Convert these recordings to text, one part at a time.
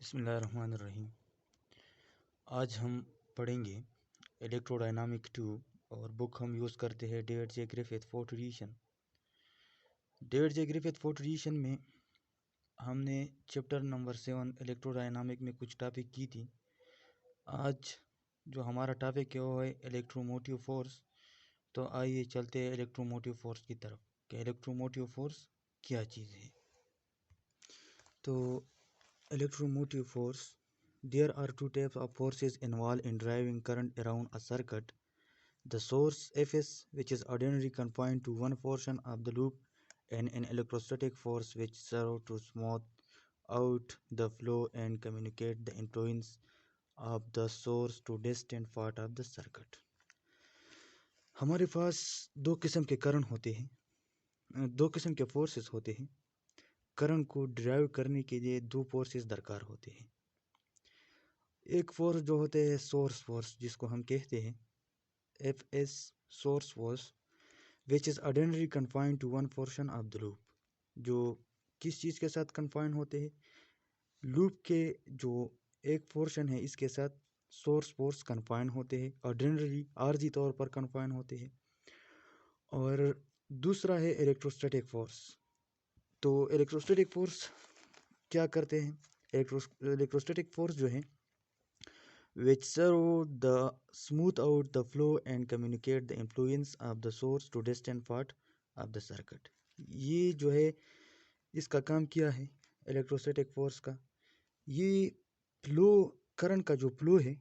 बिस्मिल्लाहिर्रहमानिर्रहीम। आज हम पढ़ेंगे इलेक्ट्रोडायनामिक 2 और बुक हम यूज़ करते हैं डेविड जे ग्रिफिथ फोर्थ एडिशन। डेविड जे ग्रिफिथ फोर्थ एडिशन में हमने चैप्टर नंबर 7 इलेक्ट्रोडायनामिक में कुछ टॉपिक की थी। आज जो हमारा टॉपिक है वो है इलेक्ट्रोमोटिव फोर्स। तो आइए चलते हैं इलेक्ट्रोमोटिव फोर्स की तरफ कि इलेक्ट्रोमोटिव फोर्स क्या चीज़ है। तो electromotive force, there are two types of forces involved in driving current around a circuit. The source Fs, which is ordinarily confined to one portion of the loop, and an electrostatic force which serves to smooth out the flow and communicate the influence of the source to distant part of the circuit. हमारे पास दो किस्म के current होते हैं, दो किस्म के forces होते हैं। करंट को ड्राइव करने के लिए दो फोर्सेस दरकार होते हैं। एक फोर्स जो होते हैं सोर्स फोर्स, जिसको हम कहते हैं F S source force, which is ordinary confined to one portion of the loop. जो किस चीज़ के साथ कन्फाइन होते हैं? लूप के जो एक पोर्शन है इसके साथ सोर्स फोर्स कन्फाइन होते हैं, ऑर्डिनरी आर्जी तौर पर कन्फाइन होते हैं। और दूसरा है इलेक्ट्रोस्टैटिक फोर्स। तो इलेक्ट्रोस्टैटिक फोर्स क्या करते हैं? इलेक्ट्रोस्टैटिक फोर्स जो है which serve the smooth out the flow and communicate the influence of the source to distant part of the circuit। ये जो है इसका काम क्या है इलेक्ट्रोस्टैटिक फोर्स का? ये फ्लो, करंट का जो फ्लो है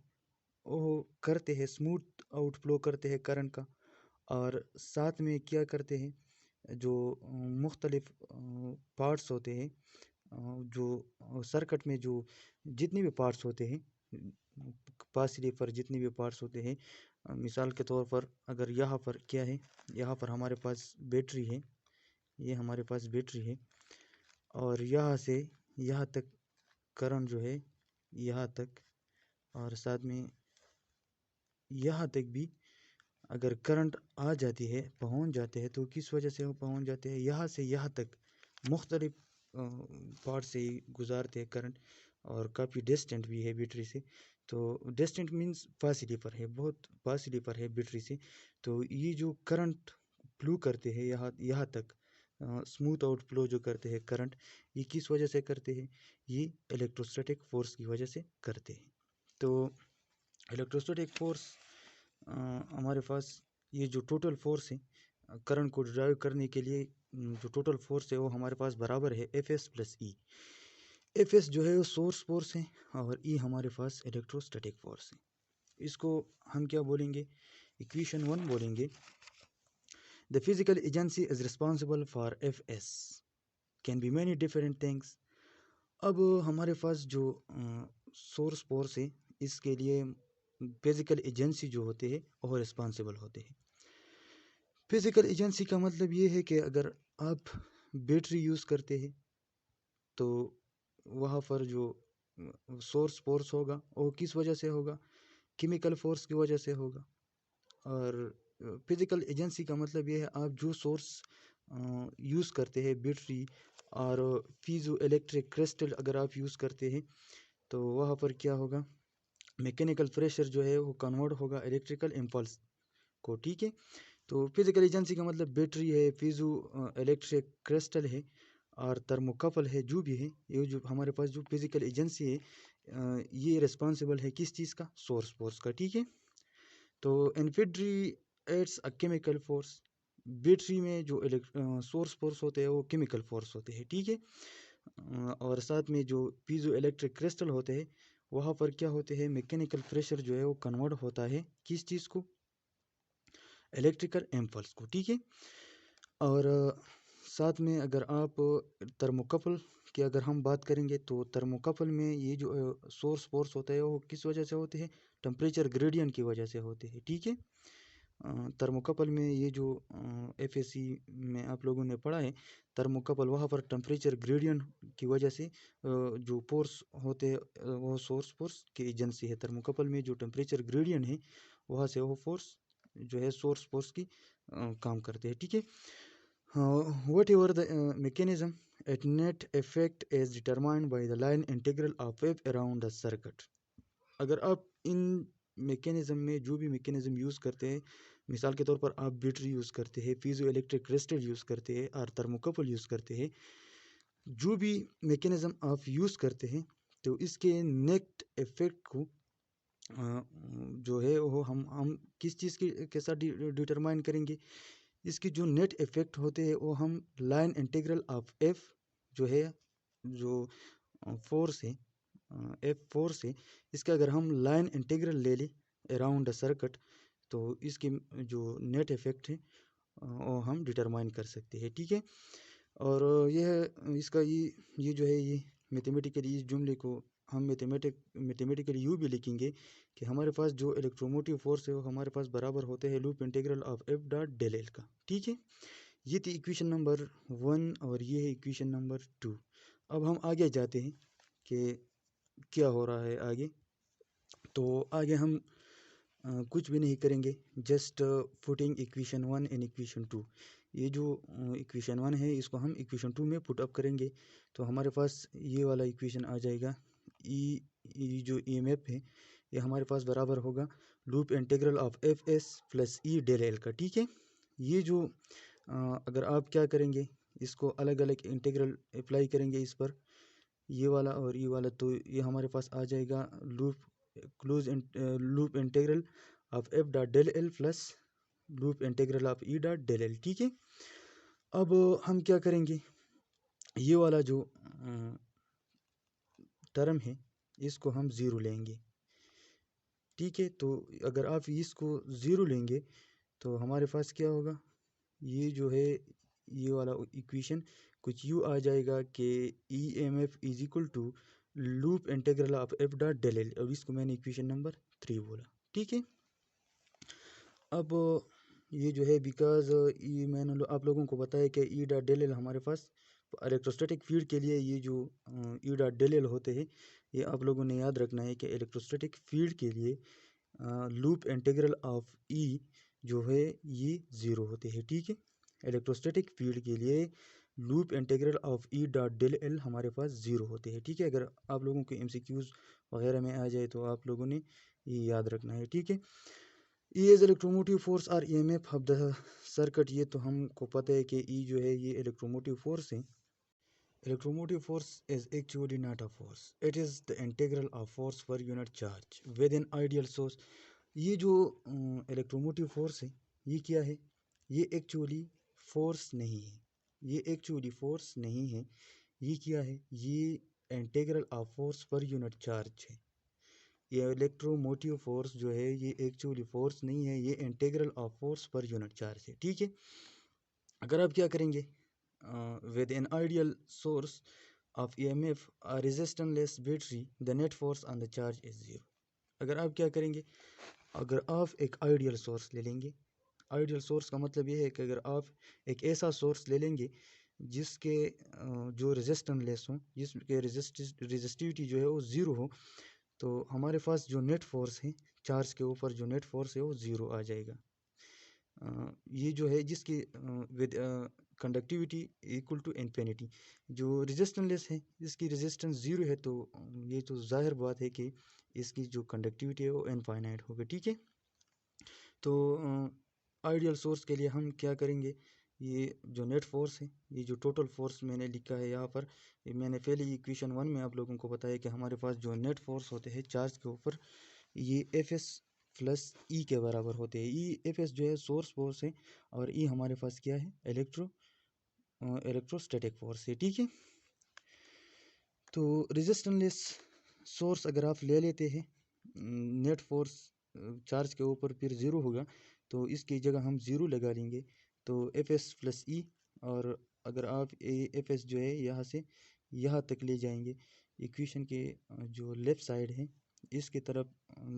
वो करते हैं, स्मूथ आउट फ्लो करते हैं करंट का। और साथ में क्या करते हैं, जो मुख्तलिफ पार्ट्स होते हैं, जो सर्किट में जो जितने भी पार्ट्स होते हैं, पासिले पर जितने भी पार्ट्स होते हैं, मिसाल के तौर पर अगर यहाँ पर क्या है, यहाँ पर हमारे पास बैटरी है, ये हमारे पास बैटरी है और यहाँ से यहाँ तक करंट जो है यहाँ तक, और साथ में यहाँ तक भी अगर करंट आ जाती है, पहुँच जाते हैं, तो किस वजह से वो पहुँच जाते हैं? यहाँ से यहाँ तक मुख्तलिफ पार्ट से गुजारते हैं करंट, और काफ़ी डिस्टेंट भी है बैटरी से। तो डिस्टेंट मीन्स फासले पर है, बहुत फासले पर है बैटरी से। तो ये जो करंट फ्लो करते हैं यहाँ तक, स्मूथ आउट फ्लो जो करते हैं करंट, ये किस वजह से करते हैं? ये इलेक्ट्रोस्टैटिक फोर्स की वजह से करते हैं। तो इलेक्ट्रोस्टैटिक फोर्स हमारे पास ये जो टोटल फोर्स है करंट को ड्राइव करने के लिए, जो टोटल फोर्स है वो हमारे पास बराबर है एफ एस प्लस ई। एफ एस जो है वो सोर्स फोर्स है और ई हमारे पास इलेक्ट्रोस्टैटिक फोर्स है। इसको हम क्या बोलेंगे? इक्वेशन 1 बोलेंगे। The physical agency is responsible for F S can be many different things. अब हमारे पास जो सोर्स फोर्स है इसके लिए फिजिकल एजेंसी जो होते हैं वो रिस्पॉन्सिबल होते हैं। फिजिकल एजेंसी का मतलब ये है कि अगर आप बैटरी यूज़ करते हैं तो वहाँ पर जो सोर्स फोर्स होगा वो किस वजह से होगा? केमिकल फोर्स की वजह से होगा। और फिजिकल एजेंसी का मतलब ये है आप जो सोर्स यूज़ करते हैं, बैटरी और पीजो इलेक्ट्रिक क्रिस्टल अगर आप यूज़ करते हैं, तो वहाँ पर क्या होगा? मैकेनिकल प्रेशर जो है वो कन्वर्ट होगा इलेक्ट्रिकल इम्पल्स को। ठीक है, तो फिजिकल एजेंसी का मतलब बैटरी है, पीजो इलेक्ट्रिक क्रिस्टल है और थर्मोकपल है, जो भी है ये जो हमारे पास जो फिजिकल एजेंसी है ये रिस्पॉन्सिबल है किस चीज़ का? सोर्स फोर्स का। ठीक है, तो इन्फिड्री aids a chemical force. Battery में जो सोर्स फोर्स होते हैं वो केमिकल फोर्स होते हैं। ठीक है, और साथ में जो पीजो इलेक्ट्रिक क्रिस्टल होते हैं वहाँ पर क्या होते हैं? मैकेनिकल प्रेशर जो है वो कन्वर्ट होता है किस चीज़ को? इलेक्ट्रिकल इम्पल्स को। ठीक है, और साथ में अगर आप थर्मोकपल की अगर हम बात करेंगे तो थर्मोकपल में ये जो सोर्स फोर्स होता है वो किस वजह से होते हैं? टेम्परेचर ग्रेडियंट की वजह से होते हैं। ठीक है, थर्मोकपल में ये जो एफ एस सी में आप लोगों ने पढ़ा है थर्मोकपल, वहाँ पर टेम्परेचर ग्रेडियंट की वजह से जो फोर्स होते हैं वो सोर्स फोर्स की एजेंसी है। थर्मोकपल में जो टेम्परेचर ग्रेडियंट है वहाँ से वो फोर्स जो है सोर्स फोर्स की काम करते हैं। ठीक है, whatever the mechanism at net effect is determined by the line integral of f around the circuit. अगर आप इन मैकेनिज्म में जो भी मैकेनिज्म यूज़ करते हैं, मिसाल के तौर पर आप बैटरी यूज़ करते हैं, पीजो इलेक्ट्रिक क्रिस्टल यूज़ करते हैं और थर्मोकपल यूज़ करते हैं, जो भी मैकेनिज्म आप यूज़ करते हैं, तो इसके नेट इफेक्ट को जो है वो हम किस चीज़ के साथ डिटरमाइन करेंगे। इसके जो नेट इफेक्ट होते हैं वो हम लाइन इंटीग्रल ऑफ एफ जो है, जो फोर्स है एफ फोर्स है, इसका अगर हम लाइन इंटीग्रल ले लें अराउंड द सर्किट, तो इसके जो नेट इफेक्ट है वो हम डिटरमाइन कर सकते हैं। ठीक है, और यह इसका ये जो है ये मैथमेटिकली इस जुमले को हम मैथमेटिकली यूँ भी लिखेंगे कि हमारे पास जो इलेक्ट्रोमोटिव फोर्स है वो हमारे पास बराबर होते हैं loop integral of F dot del L का। ठीक है, ये थी इक्वेशन नंबर 1 और ये है इक्वेशन नंबर 2। अब हम आगे जाते हैं कि क्या हो रहा है आगे। तो आगे हम कुछ भी नहीं करेंगे, just putting equation 1 in equation 2। ये जो इक्वेशन 1 है इसको हम इक्वेशन 2 में पुट अप करेंगे, तो हमारे पास ये वाला इक्वेशन आ जाएगा। ई जो ईएमएफ है ये हमारे पास बराबर होगा loop integral of F S plus E del L का। ठीक है, ये जो अगर आप क्या करेंगे, इसको अलग अलग इंटीग्रल अप्लाई करेंगे इस पर, ये वाला और ये वाला, तो ये हमारे पास आ जाएगा loop integral of F dot del L plus loop integral of E dot del L. ठीक है, अब हम क्या करेंगे, ये वाला जो टर्म है इसको हम ज़ीरो लेंगे। ठीक है, तो अगर आप इसको ज़ीरो लेंगे तो हमारे पास क्या होगा, ये जो है ये वाला इक्वेशन कुछ यूँ आ जाएगा कि E M F is equal to loop integral of F dot del L, और इसको मैंने इक्वेशन नंबर 3 बोला। ठीक है, अब ये जो है बिकॉज ये मैंने आप लोगों को बताया कि ई डॉट डेल एल हमारे पास इलेक्ट्रोस्टैटिक फील्ड के लिए ये जो ई डॉट डेल एल होते हैं, ये आप लोगों ने याद रखना है कि इलेक्ट्रोस्टैटिक फील्ड के लिए लूप इंटीग्रल ऑफ ई जो है ये ज़ीरो होते हैं। ठीक है, इलेक्ट्रोस्टैटिक फील्ड के लिए loop integral of E dot del L हमारे पास ज़ीरो होते हैं। ठीक है, अगर आप लोगों के एमसीक्यूज़ वगैरह में आ जाए तो आप लोगों ने ये याद रखना है। ठीक है, ई इज इलेक्ट्रोमोटिव फोर्स और E M F of the circuit, ये तो हमको पता है कि ई जो है ये इलेक्ट्रोमोटिव फोर्स है। Electromotive force is actually not a force. It is the integral of force per unit charge within ideal source. ये जो इलेक्ट्रोमोटिव फोर्स है ये क्या है, ये एक्चुअली फोर्स नहीं है, ये एक्चुअली फोर्स नहीं है, ये क्या है, ये integral of force per unit charge है। ये इलेक्ट्रोमोटिव फोर्स जो है ये एक्चुअली फोर्स नहीं है, ये integral of force per unit charge है। ठीक है, अगर आप क्या करेंगे with an ideal source of EMF a resistanceless battery, the net force on the charge is zero. अगर आप क्या करेंगे, अगर आप एक आइडियल सोर्स ले लेंगे, आइडियल सोर्स का मतलब ये है कि अगर आप एक ऐसा सोर्स ले लेंगे जिसके जो रेजिस्टेंस हो, जिसके रेजिस्टिविटी जो है वो ज़ीरो हो, तो हमारे पास जो नेट फोर्स है चार्ज के ऊपर, जो नेट फोर्स है वो ज़ीरो आ जाएगा। ये जो है जिसकी with conductivity equal to infinity, जो रेजिस्टेंस है इसकी रेजिस्टेंस ज़ीरो है, तो ये तो जाहिर बात है कि इसकी जो कंडक्टिविटी है वो इनफाइनाइट होगी। ठीक है, तो आइडियल सोर्स के लिए हम क्या करेंगे, ये जो नेट फोर्स है, ये जो टोटल फोर्स मैंने लिखा है यहाँ पर, ये मैंने पहले इक्वेशन 1 में आप लोगों को बताया कि हमारे पास जो नेट फोर्स होते हैं चार्ज के ऊपर, ये एफ एस प्लस ई के बराबर होते हैं। ई एफ एस जो है सोर्स फोर्स है और ई हमारे पास क्या है, इलेक्ट्रोस्टैटिक फोर्स है। ठीक है, तो रेजिस्टेंस सोर्स अगर आप ले लेते हैं, नेट फोर्स चार्ज के ऊपर फिर ज़ीरो होगा, तो इसकी जगह हम ज़ीरो लगा लेंगे, तो एफ एस प्लस ई, और अगर आप एफ एस जो है यहाँ से यहाँ तक ले जाएंगे, इक्वेशन के जो लेफ़्ट साइड है इसके तरफ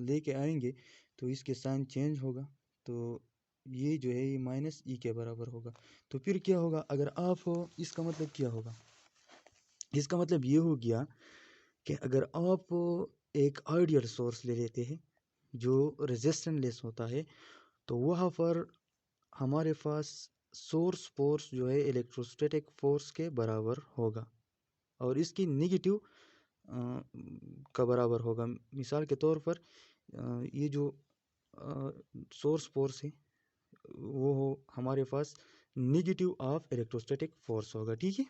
लेके आएंगे, तो इसके साइन चेंज होगा, तो ये जो है ये माइनस ई के बराबर होगा। तो फिर क्या होगा, अगर आप इसका मतलब क्या होगा, इसका मतलब ये हो गया कि अगर आप एक आइडियल सोर्स ले लेते हैं जो रेजिस्टेंस लेस होता है, तो वहाँ पर हमारे पास सोर्स फोर्स जो है इलेक्ट्रोस्टैटिक फोर्स के बराबर होगा और इसकी निगेटिव का बराबर होगा। मिसाल के तौर पर ये जो सोर्स फोर्स है वो हो हमारे पास निगेटिव ऑफ इलेक्ट्रोस्टैटिक फोर्स होगा, ठीक है।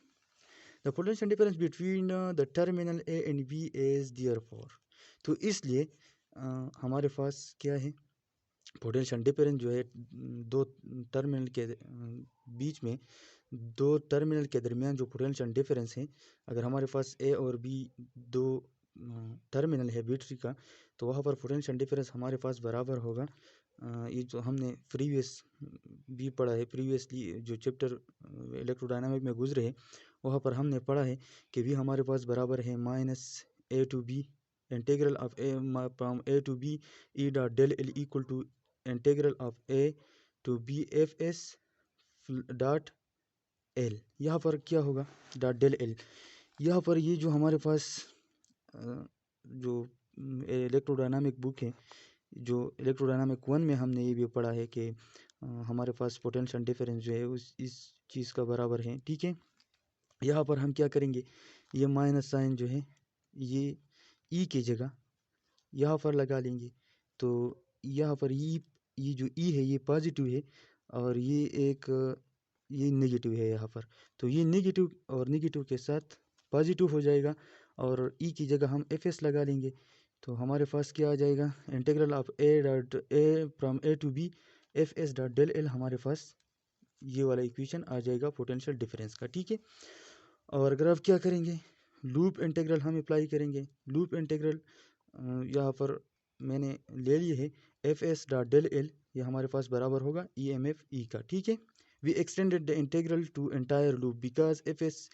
The potential difference between the terminal A and B is therefore, तो इसलिए हमारे पास क्या है, पोटेंशियल डिफरेंस जो है दो टर्मिनल के बीच में, दो टर्मिनल के दरमियान जो पोटेंशियल डिफरेंस है, अगर हमारे पास ए और बी दो टर्मिनल है बैटरी का, तो वहाँ पर पोटेंशियल डिफरेंस हमारे पास बराबर होगा। ये जो हमने प्रीवियस भी पढ़ा है, प्रीवियसली जो चैप्टर इलेक्ट्रोडायनामिक में गुजरे हैं वहाँ पर हमने पढ़ा है कि भी हमारे पास बराबर है minus A to B integral of A from A to B E dot del L equal to integral of A to B F S dot L. यहाँ पर क्या होगा, डॉट डेल एल। यहाँ पर ये जो हमारे पास जो इलेक्ट्रोडायनामिक बुक है, जो इलेक्ट्रोडायनामिक 1 में हमने ये भी पढ़ा है कि हमारे पास पोटेंशियल डिफरेंस जो है उस इस चीज़ का बराबर है, ठीक है। यहाँ पर हम क्या करेंगे, ये माइनस साइन जो है ये ई की जगह यहाँ पर लगा लेंगे, तो यहाँ पर ये जो ई है ये पॉजिटिव है और ये नेगेटिव है यहाँ पर, तो ये नेगेटिव और नेगेटिव के साथ पॉजिटिव हो जाएगा और ई की जगह हम एफ एस लगा लेंगे, तो हमारे पास क्या आ जाएगा, integral of A dot A from A to B F S dot del L, हमारे पास ये वाला इक्वेशन आ जाएगा पोटेंशियल डिफरेंस का, ठीक है। और अगर आप क्या करेंगे, लूप इंटीग्रल हम अप्लाई करेंगे। लूप इंटीग्रल यहाँ पर मैंने ले लिए है F S dot del L, ये हमारे पास बराबर होगा ई एम एफ ई का, ठीक है। We extended the integral to entire loop because F S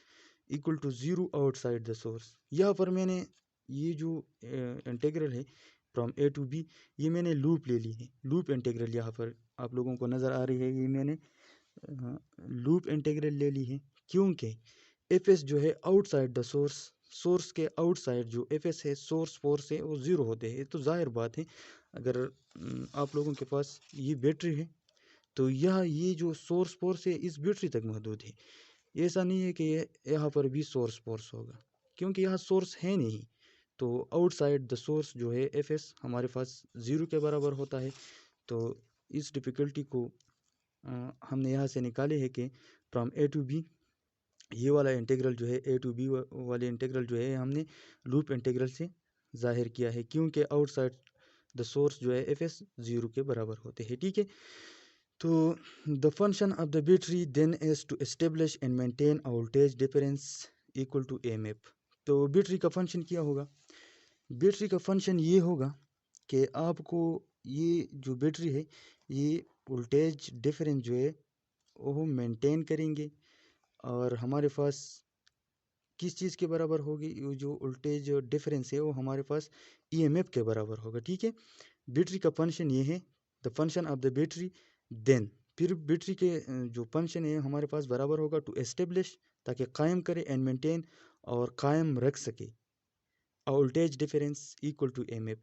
equal to zero outside the source. यहाँ पर मैंने ये जो इंटीग्रल है फ्रॉम ए टू बी, ये मैंने लूप ले ली है, लूप इंटीग्रल यहाँ पर आप लोगों को नज़र आ रही है, ये मैंने लूप इंटीग्रल ले ली है क्योंकि एफ एस जो है आउटसाइड द सोर्स, सोर्स के आउटसाइड जो एफ एस है सोर्स फोर्स है वो ज़ीरो होते हैं, तो जाहिर बात है अगर आप लोगों के पास ये बैटरी है तो ये जो सोर्स फोर्स है इस बैटरी तक महदूद है। ऐसा नहीं है कि यहाँ पर भी सोर्स फोर्स होगा क्योंकि यहाँ सोर्स है नहीं, तो आउटसाइड द सोर्स जो है एफ एस हमारे पास ज़ीरो के बराबर होता है। तो इस डिफ़िकल्टी को हमने यहाँ से निकाले है कि फ्रॉम ए टू बी, ये वाला इंटीग्रल जो है ए टू बी वाले इंटीग्रल जो है हमने लूप इंटीग्रल से जाहिर किया है क्योंकि आउटसाइड द सोर्स जो है एफ एस ज़ीरो के बराबर होते हैं, ठीक है। तो the function of the battery then is to establish and maintain voltage difference equal to M F. तो बैटरी का फंक्शन क्या होगा, बैटरी का फंक्शन ये होगा कि आपको ये जो बैटरी है ये वोल्टेज डिफरेंस जो है वो मेंटेन करेंगे और हमारे पास किस चीज़ के बराबर होगी, ये जो वोल्टेज डिफरेंस है वो हमारे पास ईएमएफ के बराबर होगा, ठीक है। बैटरी का फंक्शन ये है, the function of the battery then, फिर बैटरी के जो फंक्शन है हमारे पास बराबर होगा टू एस्टेब्लिश, ताकि कायम करे, एंड मेंटेन और कायम रख सके, voltage difference equal to MF.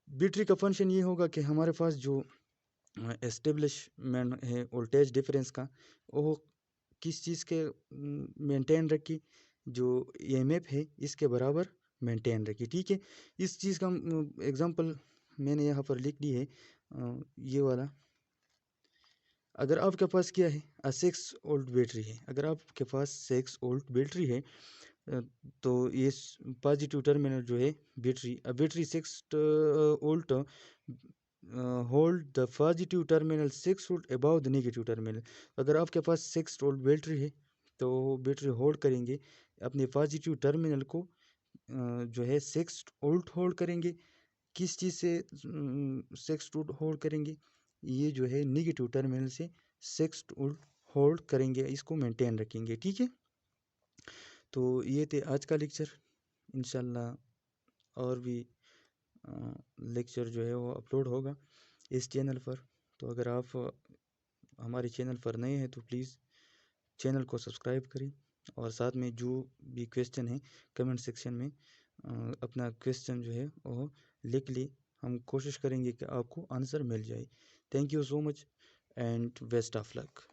Battery का फंक्शन ये होगा कि हमारे पास जो एस्टेब्लिशमेंट है वोल्टेज डिफरेंस का वो किस चीज़ के मेंटेन रखी, जो ईएमएफ है इसके बराबर मेंटेन रखी, ठीक है। इस चीज़ का एग्जांपल मैंने यहाँ पर लिख दी है, ये वाला। अगर आपके पास क्या है 6 वोल्ट बैटरी है, अगर आपके पास 6 वोल्ट बैटरी है तो ये पॉजिटिव टर्मिनल जो है battery 6 volt hold the positive terminal 6 volt about the negative terminal. अगर आपके पास 6 वोल्ट बैटरी है तो बैटरी होल्ड करेंगे अपने पॉजिटिव टर्मिनल को, जो है 6 वोल्ट होल्ड करेंगे। किस चीज़ से 6 वोल्ट होल्ड करेंगे, ये जो है नेगेटिव टर्मिनल से 6 वोल्ट होल्ड करेंगे, इसको मेंटेन रखेंगे, ठीक है। तो ये थे आज का लेक्चर, इंशाल्लाह और भी लेक्चर जो है वो अपलोड होगा इस चैनल पर। तो अगर आप हमारे चैनल पर नए हैं तो प्लीज़ चैनल को सब्सक्राइब करें और साथ में जो भी क्वेश्चन है कमेंट सेक्शन में अपना क्वेश्चन जो है वो लिख ले, हम कोशिश करेंगे कि आपको आंसर मिल जाए। Thank you so much and best of luck.